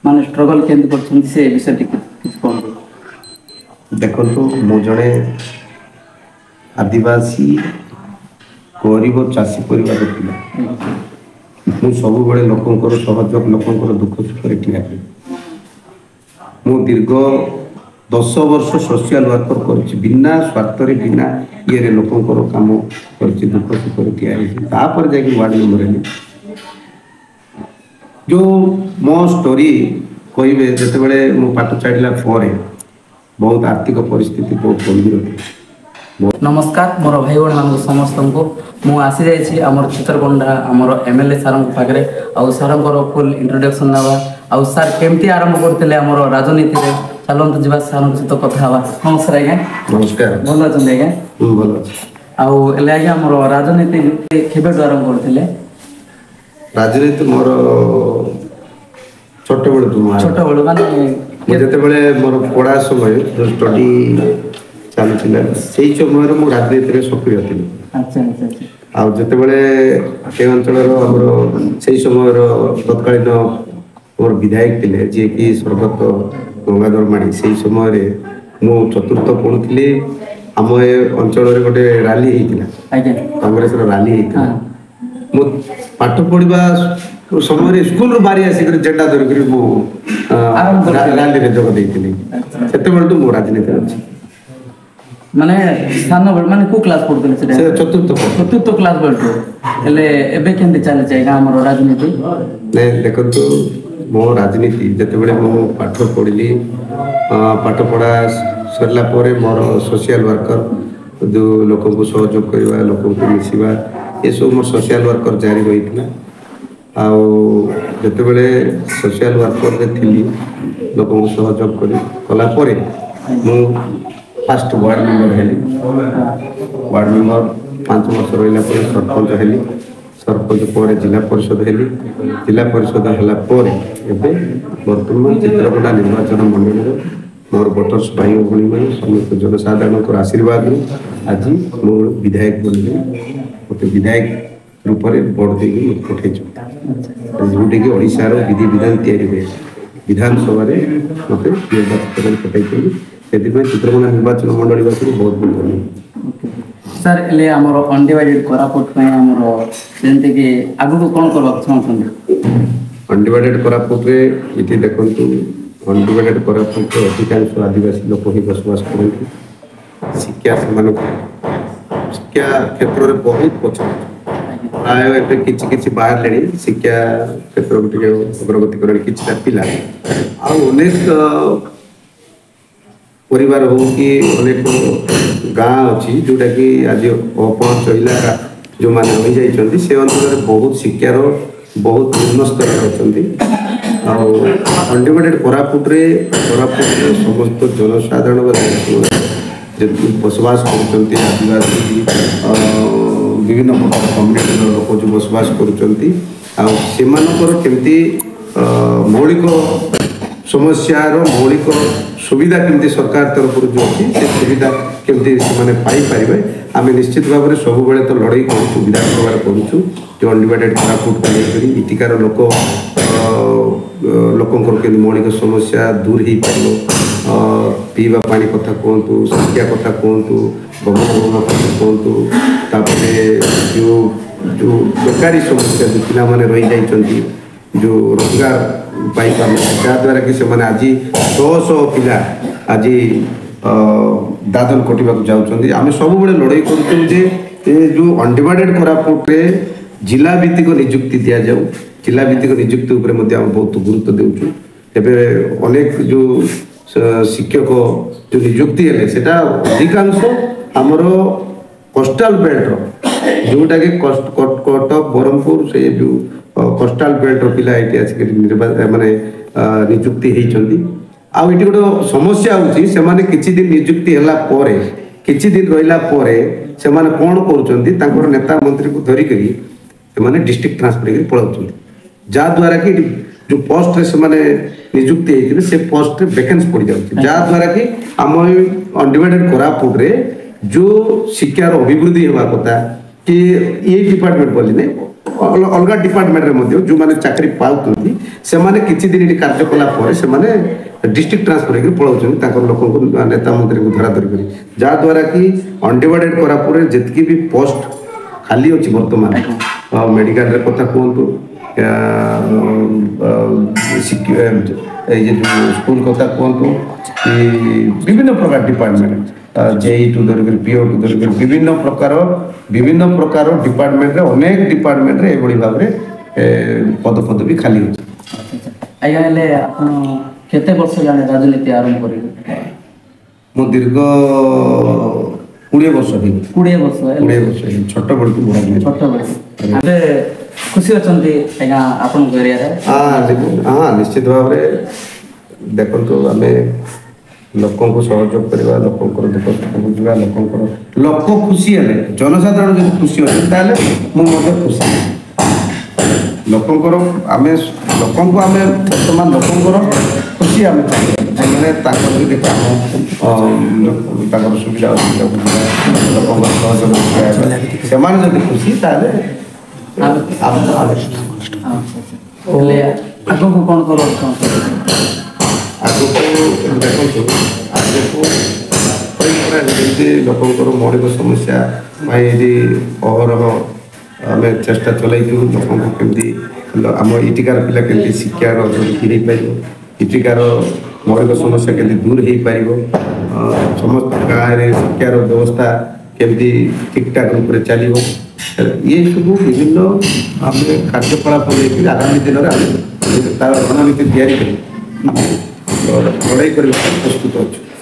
माने स्ट्रगल केंद्र करछन से विषय किछ कोन देखो तो मु जड़े आदिवासी गरीब चाषी परिवार पिला मु सब बड़े लोकंकर सहयोग लोकंकर दुख सुख ठिया मु दीर्घ 10 वर्ष सोशल वर्कर कर बिना स्वार्थ बिना ये लोकंकर काम कर दुख सुख ठिया तापर जाकि वार्ड मेंबर है जो मो स्टोरी कहे जिते मो पाठ छाड़ा पर बहुत आर्थिक परिस्थिति बहुत गंभीर थी। नमस्कार मोर भाई भाई मान समस्त को मु आसी जाइए आमर चित्रकोंडा आमर एमएलए सार पाखे आउ सार फुल इंट्रोडक्शन नावा आउ सार केमती आरंभ करते आमर राजनीति में चलते जावा सार सहित कथा हाँ नमस्कार आज्ञा नमस्कार भल अच्छा आज्ञा भल आउ आज्ञा मोर राजनीति केबे आरंभ करते राजनीति मोर छोट बेलू माने जिते मोर पढ़ा समय जो स्टडी चलता से समय मु राजनीति सक्रिय थी अच्छा अच्छा अच्छा आते अंचल से समय तत्कालीन मोर विधायक थे जी कि स्वर्गत गंगाधर माड़ी से समय मु चतुर्थ पढ़ुली आम ए अंचल गोटे रैली होता कांग्रेस रैली होता मु पाठ पढ़ा समय स्कूल बाहरी आसिक जेंडा धरिक रैली जोग देती से मो राजनीति अच्छी माने स्थान माने को क्लास पढ़ते से चतुर्थ क्लास बेलटो हेले एबे केंति चले जाएगा हमर राजनीति ने देखो तो मो राजनीति जते बेले मो पाठ पढ़ली पाठ पढ़ा सरला परे मोर सोशल वर्कर जो लोक को सहयोग करवा लोक को मिसिबा ये सब मोर सोशल वर्कर जारी रही आउ जते बेले सोशल वर्कर रे थिली लोक को सहयोग कला परे मु फास्ट वार्ड मेंबर हेली वार्ड मेंबर 5 वर्ष रहिला पर सरपंच हेली सरपंच पर जिला परिषद हेली जिला परिषद हला पर एबे वर्तमान चित्रकोटा निर्वाचन मंडली मोर वोटर्स भाई भणी भाई समस्त जनसाधारण आशीर्वाद आज मो विधायक बनले मत विधायक रूप में भोट देगी पठे जोटे कि ओडिशार विधि विधान तैयारी हुए विधानसभा मत निर्वाचित पठाई से चित्रकोटा निर्वाचन मंडली बहुत बहुत धन्यवाद सर एले हमर अनडिवाइडेड कोरापुट में हमर जेंते कि आगु कोन करबा चाहछन अनडिवाइडेड कोरापुट रे इति देखंतु अनडिवाइडेड कोरापुट रे अधिकांश आदिवासी लोक ही बसवास करते शिक्षा समान शिक्षा क्षेत्र रे बहुत पछन प्राय एते किछि किछि बाहर लेनी शिक्षा क्षेत्र के अग्रगति करने किछि पिला आ अनेक परिवार हो कि अनेक गाँ अच्छी जोटा कि आज अपहंच इलाका जो मैंने रही जाइए से अंचल बहुत शिक्षार बहुत निम्न स्तर अच्छा अनडिवाइडेड कोरापुट समस्त जनसाधारण बसवास कर आदिवासी विभिन्न प्रकार कम्युनिटी लोक जो बसवास करमती मौलिक समस्यार मौलिक सुविधा केमती सरकार तरफ जो अच्छी से सुविधा केमती से पाइपर आम निश्चित भाव में सब बेले तो लड़ाई करूँ विधानसभा करूँ जो अनडिवाइडेड कोरापुट को लेकर इटिकार लोक लोकंर के मौलिक समस्या दूर हो पार पीवा पानी कथा कहतु शिक्षा कथा कहतु गमनागमन कथा कहतु जो जो बेकारी समस्या जो पिला माने रही जाइछन्ती जो रोजगार पाई जहाँद्वारा कि आज 100 पिला आज दादन कटिवा जाऊँ आम सब बड़े लड़ाई कर जो अनडिवाइडेड कोरापुट रे जिला भित्तिक नियुक्ति दि जाऊ जिला भित्तिक नियुक्ति उपर बहुत गुरुत्व देउछु एबे अनेक जो शिक्षक जो नियुक्ति है सेटा अधिकांश आमर कोस्टाल बेल्ट जोटा कि कटक ब्रह्मपुर से जो कोस्टाल बेल्ट पिला ये आसिक माने नियुक्ति होती आउट गोटे समस्या होची से माने किछि दिन नियुक्ति हला परे किछि दिन रहिला परे से माने कोन करूचंती तांकर नेता मंत्री को धरि करी से माने डिस्ट्रिक्ट ट्रांसफर करी पळाउचंती जा द्वारा कि जो पोस्ट रे से माने नियुक्ति हेतिले से पोस्ट रे वैकेंसी पड़ जाउची जा द्वारा कि हम अनडिवाइडेड कोरापुट रे जो शिक्षार अभिवृद्धि होगा कथा कि ये डिपार्टमेंट बोली ने अलग डिपार्टमेंट जो मैंने चाकरी पाऊँ से मैंने किसी दिन ये कार्य कला से डिस्ट्रिक्ट ट्रांसफर होकर पलाऊँ लोक नेता मंत्री को धराधरी कर जहाँद्वारा कि अनडिवाइडेड कोरापुर जितकी भी पोस्ट खाली अच्छी बर्तमान मेडिकल कथा कहतु ये स्कूल कथा कहतु विभिन्न प्रकार डिपार्टमेंट जेई टू धरिक पीओ टू धरिक विभिन्न प्रकार डिपार्टमेंट रे अनेक डिपार्टमेंट रे एभली भाव पद भी खाली होछि। आज्ञा हेले आपण केते वर्ष जाने राजनीति आरंभ करिले? मो दीर्घ 20 वर्ष भी 20 वर्ष छोट बड़ को बड़ा छोट बड़ अबे खुशी अछंती आज्ञा आपण एरिया रे? हां निश्चित भाव रे देखंतु हमें लोकों को सहयोग करवा लोकों को दुख सुख बुझा लोक खुशी हेले जनसाधारण जो खुशी अच्छे ताले मुझे खुशी लोकों आमे लोकों को आमे वर्तमान लोकों खुशी आमे मैंने देखा सुविधा असुविधा बुझा लोकों सहयोग से जब खुशी ताले आगो को कौन करो लोक मौलिक समस्या भाई अहरह आम चेष्टा चलू लोक केमती आम इटिकार पिला के शिक्षार अभिवृद्धि हो पार इटिकार मौलिक समस्या के दूर हो पार समस्त गाँव में शिक्षार व्यवस्था केमती ठीक ठाक रूप से चलो ये सब विभिन्न आम कार्यकलाप लेकिन आगामी दिन में तार रणनीति तैयारी लड़ाई कर प्रस्तुत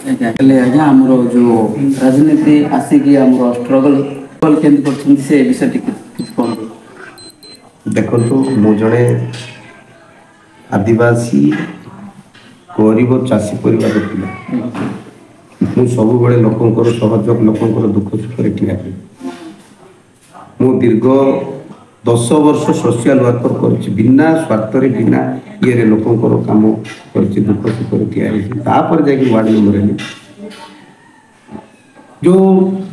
अच्छा आमर जो राजनीति आसिकी आमर स्ट्रगल केमती करछन से विषय कौन देखो मु जड़े आदिवासी गरीब चाषी परिवार पिला मु सब बड़े लोकंकर सहयोग लोकंकर दुख सुख ठिया मु दीर्घ 10 वर्ष सोशल वर्कर कर बिना स्वार्थ बिना ये लोकंकर काम कर दुख सुख ठिया तापर जाकि वार्ड मेंबर है जो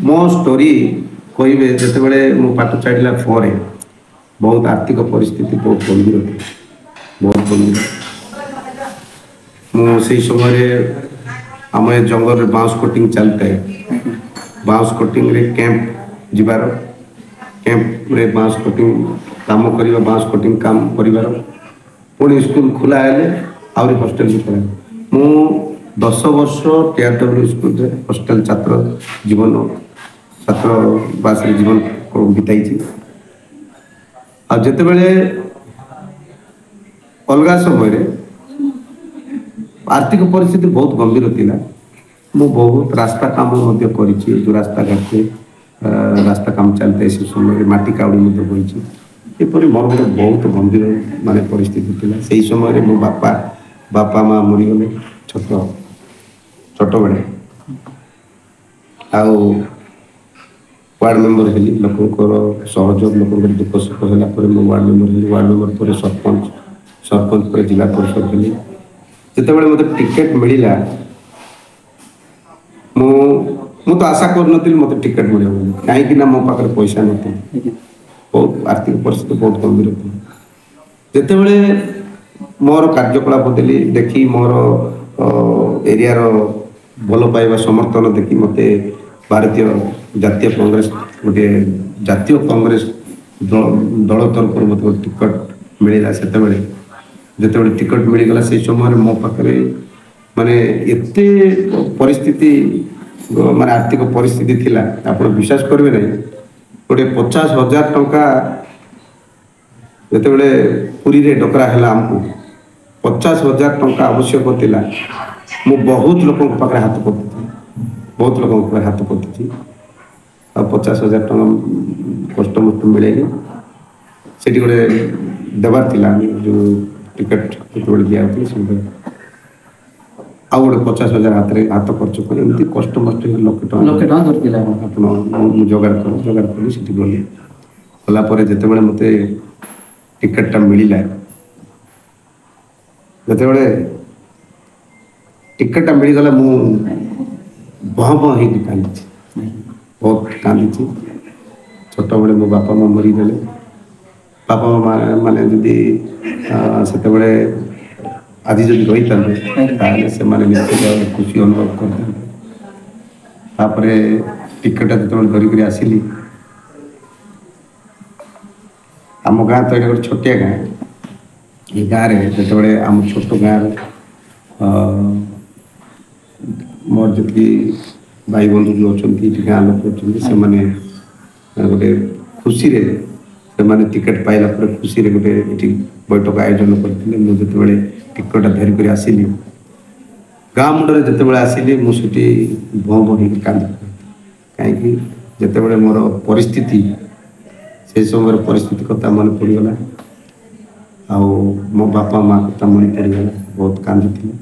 मो स्टोरी कहे जिते मो पाठ छाड़ा पर बहुत आर्थिक परिस्थिति बहुत गंभीर थी बहुत गंभीर मुझे समय आम जंगल बाउंस कटिंग चलता है बाउंस कटिंग रे कैंप जीवार कैंप रे बाउंस कटिंग काम कर बाउंस कटिंग काम कर पुणी स्कूल खोला है आहरी हॉस्टेल भी खोला मु 10 वर्ष TRW स्कूल हॉस्टेल छात्र जीवन छात्रावास जीवन बिताई आ जिते बड़े अलग समय आर्थिक परिस्थिति बहुत गंभीर थिला मु बहुत रास्ता काम करी जो रास्ता घाटे रास्ता काम चलता से समय माटी काउड़ी होती एपरी मोर गोटे बहुत गंभीर माने परिस्थिति थिला से समय मो बापा माँ मरीगले छोट बड़े आउ वार्ड मेंबर हेली लोकंकर सहयोग लोकंकर दुख सुख होला पर मो वार्ड मेंबर हेली वार्ड मेंबर पर सरपंच पर जिला परिषद हेली जिते बड़े मते टिकेट मिला मु तो आशा कर नथिल मते टिकेट मिले कहीं ना मो पाखे पैसा नथि बहुत आर्थिक परिस्थिति बहुत गंभीर थी जिते बड़े मोर कार्यकलाप देली देखी मोर एरिया भल पाइबा समर्थन देखी मते भारतीय जातीय कांग्रेस गोटे जातीय कांग्रेस दल तरफ मत टिकट मिलला से जिते टिकट मिलगला से समय मो पाखे माने एते परिस्थिति माने आर्थिक परिस्थिति थिला आपण विश्वास करबे नहीं गोटे 50,000 टंका जिते पुरी रे डकरा है आमको 50,000 टंका आवश्यक थिला मु बहुत लोक पाखे हाथ पति बहुत लोक हाथ पति आ 50,000 टंका कष्ट मस्त मिले से गोटे देवार थिला जो टिकट दिया आ गोटे 50,000 हाथ खर्च कर एमती कष्ट मस्ट लक्षे जोगाड़ करी से गली गलापर जिते मत टिकटा मिलला जिते टिकटा मिलगला मु बह बह हो कांदी बहुत कांदी छोट बड़े मो बापा माँ मरीगले ବାପା ମାନେ ଯଦି ସେତେବେଳେ ଆଜି ଯଦି ରହିଥାନ୍ତେ ତାହେଲେ ସେମାନେ ନିଶ୍ଚିତ ଭାବରେ ଖୁସି ଅନୁଭବ କରିଥାନ୍ତେ। ତାପରେ ଟିକେଟଟା ଯେତେବେଳେ ଧରିକରି ଆସିଲି, ଆମ ଗାଁ ତ ଏଇଟା ଗୋଟେ ଛୋଟିଆ ଗାଁ। ଏ ଗାଁରେ ଯେତେବେଳେ ଆମ ଛୋଟ ଗାଁରେ ମୋର ଯେତିକି ଭାଇ ବନ୍ଧୁ ଯେଉଁ ଅଛନ୍ତି, ଏଠି ଗାଁ ଲୋକ ଅଛନ୍ତି, ସେମାନେ ଗୋଟେ ଖୁସିରେ ସେମାନେ ଟିକେଟ ପାଇଲା ପରେ ଖୁସିରେ ଗୋଟେ ଏଠି ବୈଠକ ଆୟୋଜନ କରିଥିଲେ। ମୁଁ ଯେତେବେଳେ ଟିକେଟଟା ଧରିକରି ଆସିଲି, ଗାଁ ମୁଣ୍ଡରେ ଯେତେବେଳେ ଆସିଲି, ମୁଁ ସେଠି ଭଁ ଭଁ ହେଇକି କାନ୍ଦିଲି। କାହିଁକି ଯେତେବେଳେ ମୋର ପରିସ୍ଥିତି, ସେହି ସମୟର ପରିସ୍ଥିତି କଥା ମନେ ପଡ଼ିଗଲା, ଆଉ ମୋ ବାପା ମା କଥା ମନେ ପଡ଼ିଗଲା, ବହୁତ କାନ୍ଦିଥିଲି।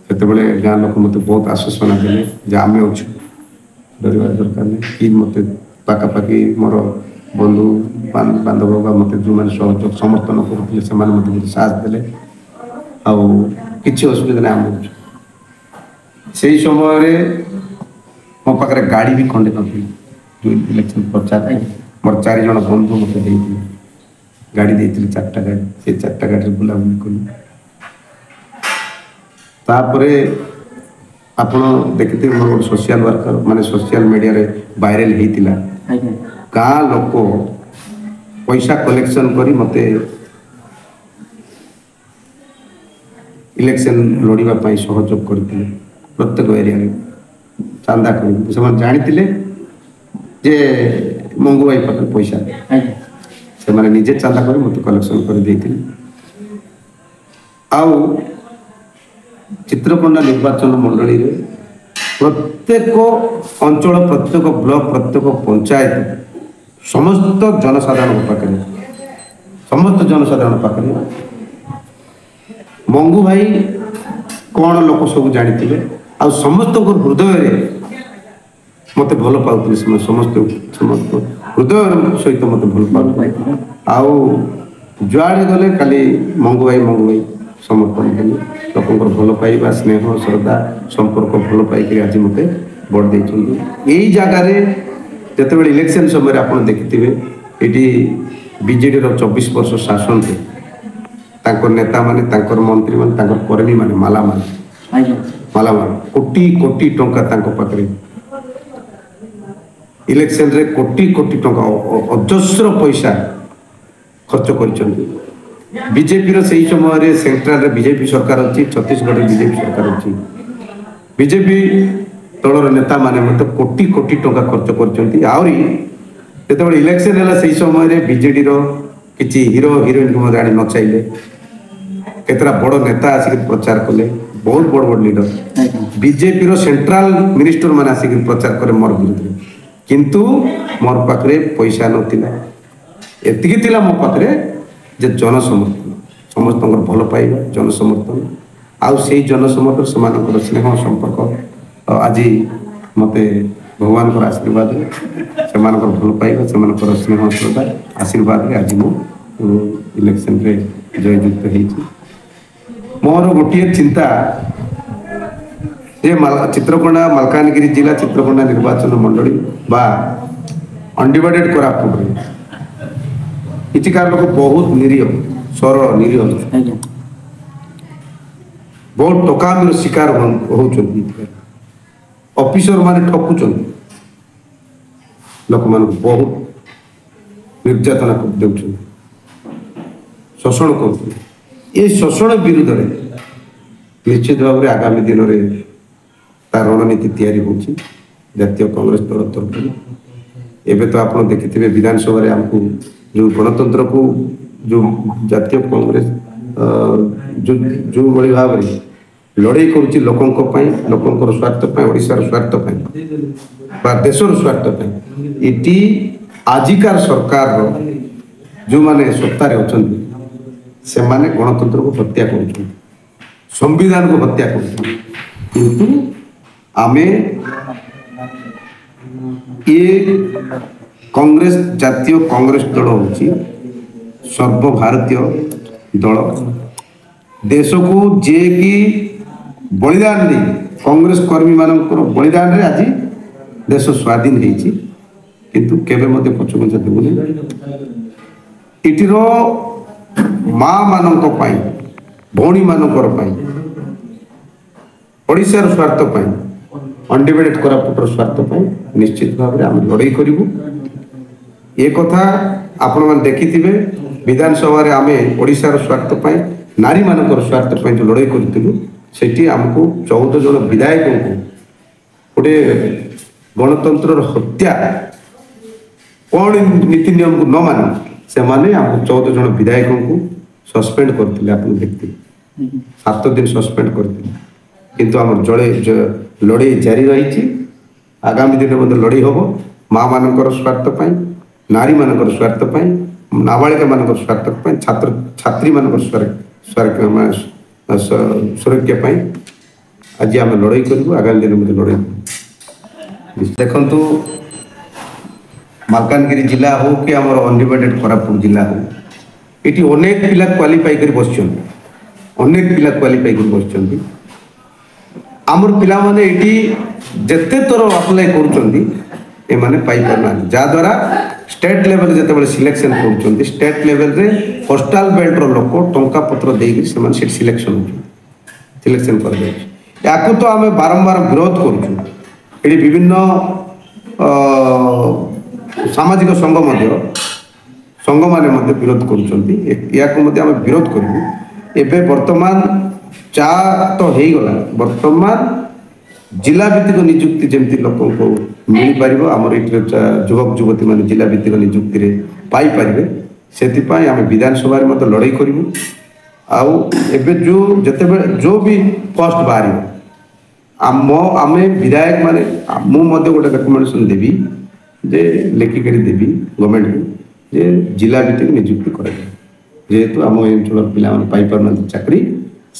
ସେତେବେଳେ ଗାଁ ଲୋକ ମୋତେ ବହୁତ ଆଶ୍ୱାସନା ଦେଲେ ଯେ ଆମେ ଅଛୁ, ଡରିବା ଦରକାର ନାହିଁ। କି ମୋତେ ପାଖାପାଖି ମୋର ବନ୍ଧୁ ବାନ୍ଧବ ବା ମୋତେ ଯେଉଁମାନେ ସହଯୋଗ ସମର୍ଥନ କରୁଥିଲେ ସେମାନେ ମୋତେ ବହୁତ ସାହସ ଦେଲେ, ଆଉ କିଛି ଅସୁବିଧା ନାହିଁ, ଆମେ ଅଛୁ। ସେଇ ସମୟରେ ମୋ ପାଖରେ ଗାଡ଼ି ବି ଖଣ୍ଡେ ନଥିଲା। ଯେଉଁ ଇଲେକ୍ସନ ପ୍ରଚାର ମୋର 4 ଜଣ ବନ୍ଧୁ ମୋତେ ଦେଇଥିଲେ, ଗାଡ଼ି ଦେଇଥିଲେ, 4ଟା ଗାଡ଼ି। ସେ 4ଟା ଗାଡ଼ିରେ ବୁଲାବୁଲି କଲି। ତାପରେ ଆପଣ ଦେଖିଥିବେ ମୋର ଗୋଟେ ସୋସିଆଲ ୱାର୍କର ମାନେ ସୋସିଆଲ ମିଡ଼ିଆରେ ଭାଇରାଲ ହେଇଥିଲା। ଗାଁ ଲୋକ ପଇସା କଲେକ୍ସନ କରି ମୋତେ ଇଲେକ୍ସନ ଲଢ଼ିବା ପାଇଁ ସହଯୋଗ କରିଥିଲେ। ପ୍ରତ୍ୟେକ ଏରିଆରେ ଚାନ୍ଦା କରି ସେମାନେ ଜାଣିଥିଲେ ଯେ ମଙ୍ଗୁ ଭାଇ ପାଖରେ ପଇସା, ସେମାନେ ନିଜେ ଚାନ୍ଦା କରି ମୋତେ କଲେକ୍ସନ କରି ଦେଇଥିଲେ। ଆଉ ଚିତ୍ରକୋଣ୍ଡା ନିର୍ବାଚନ ମଣ୍ଡଳୀରେ ପ୍ରତ୍ୟେକ ଅଞ୍ଚଳ, ପ୍ରତ୍ୟେକ ବ୍ଲକ, ପ୍ରତ୍ୟେକ ପଞ୍ଚାୟତ ସମସ୍ତ ଜନସାଧାରଣଙ୍କ ପାଖରେ ମଙ୍ଗୁ ଭାଇ କ'ଣ ଲୋକ ସବୁ ଜାଣିଥିଲେ, ଆଉ ସମସ୍ତଙ୍କ ହୃଦୟରେ ମୋତେ ଭଲ ପାଉଥିଲେ। ସେମାନେ ସମସ୍ତ ହୃଦୟ ସହିତ ମୋତେ ଭଲ ପାଉଥିଲେ। ଆଉ ଯୁଆଡ଼େ ଗଲେ ଖାଲି ମଙ୍ଗୁ ଭାଇ ସମର୍ଥନ ଦେଲେ। ଲୋକଙ୍କର ଭଲ ପାଇବା, ସ୍ନେହ, ଶ୍ରଦ୍ଧା, ସମ୍ପର୍କ ଭଲ ପାଇକି ଆଜି ମୋତେ ଭୋଟ ଦେଇଛନ୍ତି। ଏଇ ଜାଗାରେ ଯେତେବେଳେ ଇଲେକ୍ସନ ସମୟରେ ଆପଣ ଦେଖିଥିବେ, ଏଠି ବିଜେଡ଼ିର 24 ବର୍ଷ ଶାସନରେ ତାଙ୍କର ନେତାମାନେ, ତାଙ୍କର ମନ୍ତ୍ରୀମାନେ, ତାଙ୍କର କର୍ମୀମାନେ ମାଲାମାଲ କୋଟି କୋଟି ଟଙ୍କା ତାଙ୍କ ପାଖରେ ଇଲେକ୍ସନରେ କୋଟି କୋଟି ଟଙ୍କା ଅଜସ୍ର ପଇସା ଖର୍ଚ୍ଚ କରିଛନ୍ତି। ବିଜେପିର ସେହି ସମୟରେ ସେଣ୍ଟ୍ରାଲରେ ବିଜେପି ସରକାର ଅଛି, ଛତିଶଗଡ଼ରେ ବିଜେପି ସରକାର ଅଛି। ବିଜେପି ଦଳର ନେତାମାନେ ମଧ୍ୟ କୋଟି କୋଟି ଟଙ୍କା ଖର୍ଚ୍ଚ କରିଛନ୍ତି। ଆହୁରି ଯେତେବେଳେ ଇଲେକ୍ସନ ହେଲା ସେହି ସମୟରେ ବିଜେଡ଼ିର କିଛି ହିରୋ ହିରୋଇନକୁ ମଧ୍ୟ ଆଣି ନଚାଇଲେ। କେତେଟା ବଡ଼ ନେତା ଆସିକି ପ୍ରଚାର କଲେ, ବହୁତ ବଡ଼ ବଡ଼ ଲିଡର। ବିଜେପିର ସେଣ୍ଟ୍ରାଲ ମିନିଷ୍ଟର ମାନେ ଆସିକି ପ୍ରଚାର କଲେ ମୋର ବିରୁଦ୍ଧରେ, କିନ୍ତୁ ମୋର ପାଖରେ ପଇସା ନଥିଲା। ଏତିକି ଥିଲା ମୋ ପାଖରେ ଯେ ଜନସମର୍ଥନ, ସମସ୍ତଙ୍କର ଭଲ ପାଇବା, ଜନସମର୍ଥନ। ଆଉ ସେଇ ଜନସମର୍ଥନ, ସେମାନଙ୍କର ସ୍ନେହ ସମ୍ପର୍କ ଆଜି ମୋତେ ଭଗବାନଙ୍କର ଆଶୀର୍ବାଦରେ, ସେମାନଙ୍କର ଭଲ ପାଇବା, ସେମାନଙ୍କର ସ୍ନେହ ଶ୍ରଦ୍ଧା ଆଶୀର୍ବାଦରେ ଆଜି ମୁଁ ଇଲେକ୍ସନରେ ଜୟଯୁକ୍ତ ହେଇଛି। ମୋର ଗୋଟିଏ ଚିନ୍ତା ଯେ ଚିତ୍ରକୋଣ୍ଡା ମାଲକାନଗିରି ଜିଲ୍ଲା ଚିତ୍ରକୋଣ୍ଡା ନିର୍ବାଚନ ମଣ୍ଡଳୀ ବା ଅନଡିଭାଇଡେଡ୍ କୋରାପୁଟରେ ଏଠିକାର ଲୋକ ବହୁତ ନିରୀହ, ସରଳ ନିରୀହ, ବହୁତ ଟକାମିର ଶିକାର ହେଉଛନ୍ତି। ଅଫିସର ମାନେ ଠକୁଛନ୍ତି ଲୋକମାନଙ୍କୁ, ବହୁତ ନିର୍ଯାତନା ଦେଉଛନ୍ତି, ଶୋଷଣ କରୁଛନ୍ତି। ଏ ଶୋଷଣ ବିରୁଦ୍ଧରେ ନିଶ୍ଚିତ ଭାବରେ ଆଗାମୀ ଦିନରେ ତାର ରଣନୀତି ତିଆରି ହେଉଛି ଜାତୀୟ କଂଗ୍ରେସ ଦଳ ତରଫରୁ। ଏବେ ତ ଆପଣ ଦେଖିଥିବେ ବିଧାନସଭାରେ ଆମକୁ ଯେଉଁ ଗଣତନ୍ତ୍ରକୁ ଯେଉଁ ଜାତୀୟ କଂଗ୍ରେସ ଯେଉଁଭଳି ଭାବରେ ଲଢ଼େଇ କରୁଛି ଲୋକଙ୍କ ପାଇଁ, ଲୋକଙ୍କର ସ୍ୱାର୍ଥ ପାଇଁ, ଓଡ଼ିଶାର ସ୍ୱାର୍ଥ ପାଇଁ ବା ଦେଶର ସ୍ୱାର୍ଥ ପାଇଁ, ଏଠି ଆଜିକାର ସରକାରର ଯେଉଁମାନେ ସତ୍ତାରେ ଅଛନ୍ତି ସେମାନେ ଗଣତନ୍ତ୍ରକୁ ହତ୍ୟା କରୁଛନ୍ତି, ସମ୍ବିଧାନକୁ ହତ୍ୟା କରୁଛନ୍ତି। କିନ୍ତୁ ଆମେ ଏ କଂଗ୍ରେସ, ଜାତୀୟ କଂଗ୍ରେସ ଦଳ ହେଉଛି ସର୍ବଭାରତୀୟ ଦଳ। ଦେଶକୁ ଯିଏକି ବଳିଦାନ ଦେଇ, କଂଗ୍ରେସ କର୍ମୀମାନଙ୍କର ବଳିଦାନରେ ଆଜି ଦେଶ ସ୍ୱାଧୀନ ହେଇଛି, କିନ୍ତୁ କେବେ ମଧ୍ୟ ପଛଘୁଞ୍ଚା ଦେବୁନି। ଏଠିର ମା ମାନଙ୍କ ପାଇଁ ଭଉଣୀ ମାନଙ୍କର ପାଇଁ ଓଡ଼ିଶାର ସ୍ୱାର୍ଥ ପାଇଁ ଅଣ୍ଡିଭିଡେଡ୍ କୋରାପୁଟର ସ୍ୱାର୍ଥ ପାଇଁ ନିଶ୍ଚିତ ଭାବରେ ଆମେ ଲଢ଼େଇ କରିବୁ। ଏ କଥା ଆପଣମାନେ ଦେଖିଥିବେ ବିଧାନସଭାରେ ଆମେ ଓଡ଼ିଶାର ସ୍ୱାର୍ଥ ପାଇଁ ନାରୀମାନଙ୍କର ସ୍ୱାର୍ଥ ପାଇଁ ଯେଉଁ ଲଢ଼େଇ କରିଥିଲୁ ସେଠି ଆମକୁ 14 ଜଣ ବିଧାୟକଙ୍କୁ ଗୋଟେ ଗଣତନ୍ତ୍ରର ହତ୍ୟା କ'ଣ ନୀତି ନିୟମକୁ ନ ମାନି ସେମାନେ ଆମକୁ 14 ଜଣ ବିଧାୟକଙ୍କୁ ସସ୍ପେଣ୍ଡ କରିଥିଲେ। ଆପଣ ଦେଖିଥିବେ 7 ଦିନ ସସ୍ପେଣ୍ଡ କରିଥିଲେ। କିନ୍ତୁ ଆମର ଲଢ଼େଇ ଜାରି ରହିଛି। ଆଗାମୀ ଦିନରେ ମଧ୍ୟ ଲଢ଼େଇ ହେବ ମା ମାନଙ୍କର ସ୍ୱାର୍ଥ ପାଇଁ, ନାରୀମାନଙ୍କର ସ୍ୱାର୍ଥ ପାଇଁ, ନାବାଳିକାମାନଙ୍କର ସ୍ୱାର୍ଥ ପାଇଁ, ଛାତ୍ରୀମାନଙ୍କର ସୁରକ୍ଷା ପାଇଁ ଆଜି ଆମେ ଲଢ଼େଇ କରିବୁ। ଆଗାମୀ ଦିନରେ ମଧ୍ୟ ଲଢ଼େଇ କରିବୁ। ଦେଖନ୍ତୁ ମାଲକାନଗିରି ଜିଲ୍ଲା ହେଉ କି ଆମର ଅନଡିଭାଇଡେଡ୍ କୋରାପୁଟ ଜିଲ୍ଲା ହେଉ ଏଠି ଅନେକ ପିଲା କ୍ୱାଲିଫାଇ କରି ବସିଛନ୍ତି। ଅନେକ ପିଲା କ୍ୱାଲିଫାଇ କରି ବସିଛନ୍ତି। ଆମର ପିଲାମାନେ ଏଠି ଯେତେ ଥର ଆପ୍ଲାଏ କରୁଛନ୍ତି ଏମାନେ ପାଇପାରୁନାହାନ୍ତି। ଯାହାଦ୍ୱାରା ଷ୍ଟେଟ୍ ଲେଭେଲରେ ଯେତେବେଳେ ସିଲେକ୍ସନ୍ କରୁଛନ୍ତି ଷ୍ଟେଟ୍ ଲେଭେଲରେ ପୋଷ୍ଟାଲ ବେଲ୍ଟର ଲୋକ ଟଙ୍କା ପତ୍ର ଦେଇକି ସେମାନେ ସେଠି ସିଲେକ୍ସନ୍ କରାଯାଉଛି। ୟାକୁ ତ ଆମେ ବାରମ୍ବାର ବିରୋଧ କରୁଛୁ। ଏଠି ବିଭିନ୍ନ ସାମାଜିକ ସଂଘମାନେ ମଧ୍ୟ ବିରୋଧ କରୁଛନ୍ତି। ଏହାକୁ ମଧ୍ୟ ଆମେ ବିରୋଧ କରିବୁ। ଏବେ ବର୍ତ୍ତମାନ ଚା ତ ହେଇଗଲା, ବର୍ତ୍ତମାନ ଜିଲ୍ଲା ଭିତ୍ତିକ ନିଯୁକ୍ତି ଯେମିତି ଲୋକଙ୍କୁ ମିଳିପାରିବ, ଆମର ଏଠି ଯୁବକ ଯୁବତୀମାନେ ଜିଲ୍ଲା ଭିତ୍ତିକ ନିଯୁକ୍ତିରେ ପାଇପାରିବେ, ସେଥିପାଇଁ ଆମେ ବିଧାନସଭାରେ ମଧ୍ୟ ଲଢ଼େଇ କରିବୁ। ଆଉ ଏବେ ଯେତେବେଳେ ଯେଉଁ ବି ପୋଷ୍ଟ ବାହାରିବ ଆମେ ବିଧାୟକ ମାନେ ମୁଁ ମଧ୍ୟ ଗୋଟେ ରେକମେଣ୍ଡେସନ୍ ଦେବି ଯେ ଲେଖିକରି ଦେବି ଗଭର୍ଣ୍ଣମେଣ୍ଟକୁ ଯେ ଜିଲ୍ଲା ଭିତ୍ତିକ ନିଯୁକ୍ତି କରାଯାଏ। ଯେହେତୁ ଆମ ଏ ଅଞ୍ଚଳର ପିଲାମାନେ ପାଇପାରୁନାହାନ୍ତି ଚାକିରି,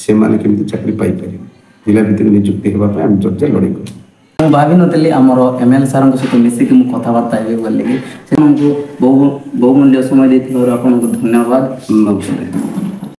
ସେମାନେ କେମିତି ଚାକିରି ପାଇପାରିବେ, ଜିଲ୍ଲା ଭିତ୍ତିକ ନିଯୁକ୍ତି ହେବା ପାଇଁ ଆମେ ଚର୍ଚ୍ଚା ଲଢ଼େଇ କରିବୁ। ମୁଁ ଭାବିନଥିଲି ଆମର MLA ସାର୍ଙ୍କ ସହିତ ମିଶିକି ମୁଁ କଥାବାର୍ତ୍ତା ହେବି ବୋଲିକି। ସେମାନଙ୍କୁ ବହୁମୂଲ୍ୟ ସମୟ ଦେଇଥିବାରୁ ଆପଣଙ୍କୁ ଧନ୍ୟବାଦ।